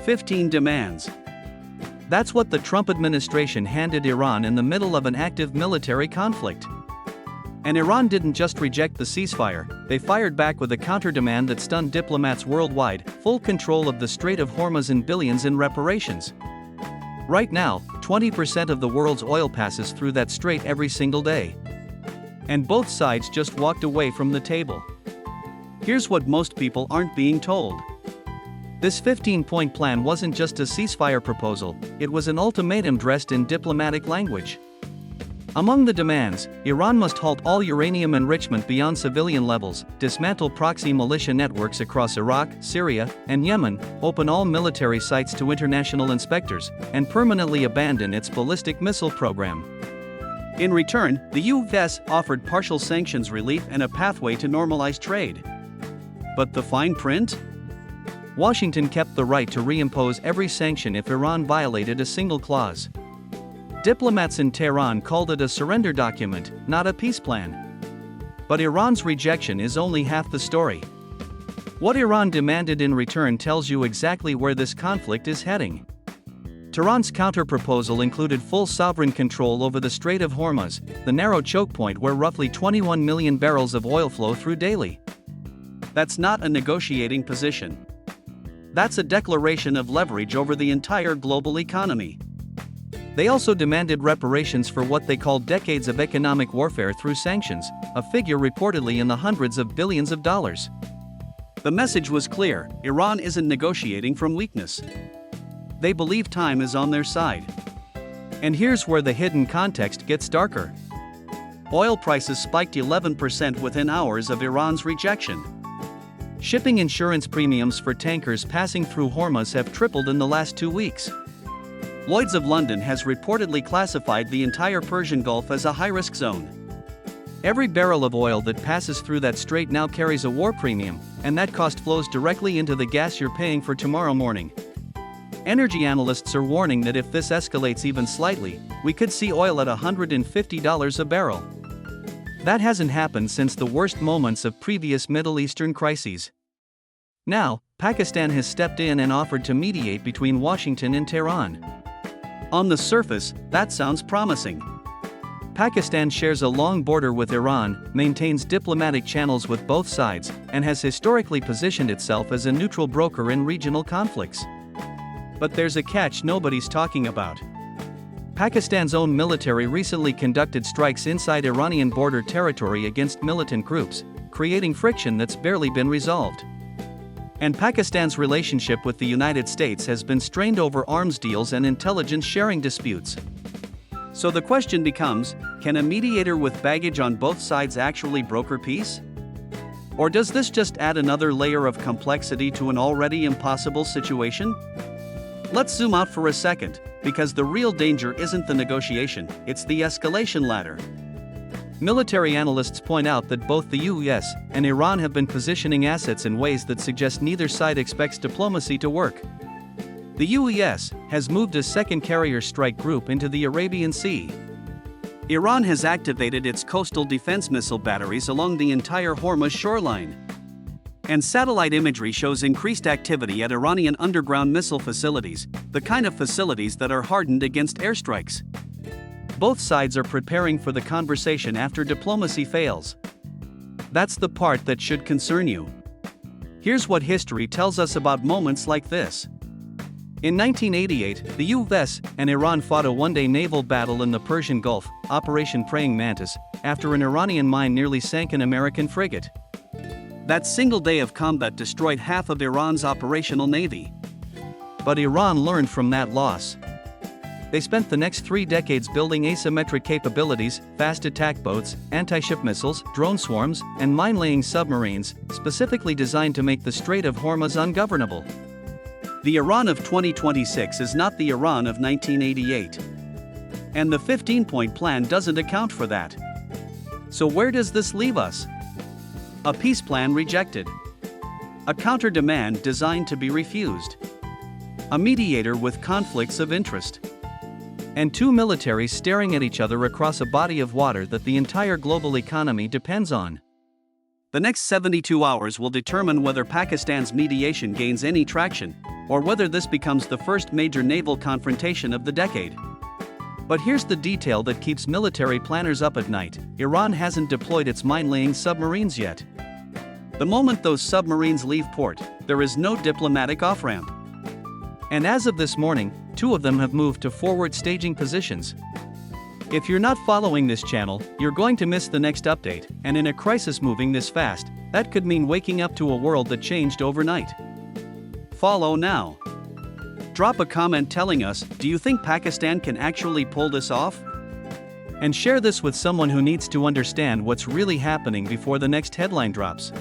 15 demands. That's what the Trump administration handed Iran in the middle of an active military conflict. And Iran didn't just reject the ceasefire, they fired back with a counter-demand that stunned diplomats worldwide: full control of the Strait of Hormuz and billions in reparations. Right now, 20% of the world's oil passes through that strait every single day. And both sides just walked away from the table. Here's what most people aren't being told. This 15-point plan wasn't just a ceasefire proposal, it was an ultimatum dressed in diplomatic language. Among the demands, Iran must halt all uranium enrichment beyond civilian levels, dismantle proxy militia networks across Iraq, Syria, and Yemen, open all military sites to international inspectors, and permanently abandon its ballistic missile program. In return, the U.S. offered partial sanctions relief and a pathway to normalize trade. But the fine print? Washington kept the right to reimpose every sanction if Iran violated a single clause. Diplomats in Tehran called it a surrender document, not a peace plan. But Iran's rejection is only half the story. What Iran demanded in return tells you exactly where this conflict is heading. Tehran's counter-proposal included full sovereign control over the Strait of Hormuz, the narrow choke point where roughly 21 million barrels of oil flow through daily. That's not a negotiating position. That's a declaration of leverage over the entire global economy. They also demanded reparations for what they called decades of economic warfare through sanctions, a figure reportedly in the hundreds of billions of dollars. The message was clear: Iran isn't negotiating from weakness. They believe time is on their side. And here's where the hidden context gets darker. Oil prices spiked 11% within hours of Iran's rejection. Shipping insurance premiums for tankers passing through Hormuz have tripled in the last 2 weeks. Lloyd's of London has reportedly classified the entire Persian Gulf as a high-risk zone. Every barrel of oil that passes through that strait now carries a war premium, and that cost flows directly into the gas you're paying for tomorrow morning. Energy analysts are warning that if this escalates even slightly, we could see oil at $150 a barrel. That hasn't happened since the worst moments of previous Middle Eastern crises. Now, Pakistan has stepped in and offered to mediate between Washington and Tehran. On the surface, that sounds promising. Pakistan shares a long border with Iran, maintains diplomatic channels with both sides, and has historically positioned itself as a neutral broker in regional conflicts. But there's a catch nobody's talking about. Pakistan's own military recently conducted strikes inside Iranian border territory against militant groups, creating friction that's barely been resolved. And Pakistan's relationship with the United States has been strained over arms deals and intelligence sharing disputes. So the question becomes, can a mediator with baggage on both sides actually broker peace? Or does this just add another layer of complexity to an already impossible situation? Let's zoom out for a second, because the real danger isn't the negotiation, it's the escalation ladder. Military analysts point out that both the US and Iran have been positioning assets in ways that suggest neither side expects diplomacy to work. The US has moved a second carrier strike group into the Arabian Sea. Iran has activated its coastal defense missile batteries along the entire Hormuz shoreline. And satellite imagery shows increased activity at Iranian underground missile facilities, the kind of facilities that are hardened against airstrikes. Both sides are preparing for the conversation after diplomacy fails. That's the part that should concern you. Here's what history tells us about moments like this. In 1988, the US and Iran fought a one-day naval battle in the Persian Gulf, Operation Praying Mantis, after an Iranian mine nearly sank an American frigate. That single day of combat destroyed half of Iran's operational navy. But Iran learned from that loss. They spent the next 3 decades building asymmetric capabilities, fast attack boats, anti-ship missiles, drone swarms, and mine-laying submarines, specifically designed to make the Strait of Hormuz ungovernable. The Iran of 2026 is not the Iran of 1988. And the 15-point plan doesn't account for that. So where does this leave us? A peace plan rejected. A counter-demand designed to be refused. A mediator with conflicts of interest. And 2 militaries staring at each other across a body of water that the entire global economy depends on. The next 72 hours will determine whether Pakistan's mediation gains any traction, or whether this becomes the first major naval confrontation of the decade. But here's the detail that keeps military planners up at night: Iran hasn't deployed its mine-laying submarines yet. The moment those submarines leave port, there is no diplomatic off-ramp. And as of this morning, 2 of them have moved to forward staging positions. If you're not following this channel, you're going to miss the next update, and in a crisis moving this fast, that could mean waking up to a world that changed overnight. Follow now. Drop a comment telling us, do you think Pakistan can actually pull this off? And share this with someone who needs to understand what's really happening before the next headline drops.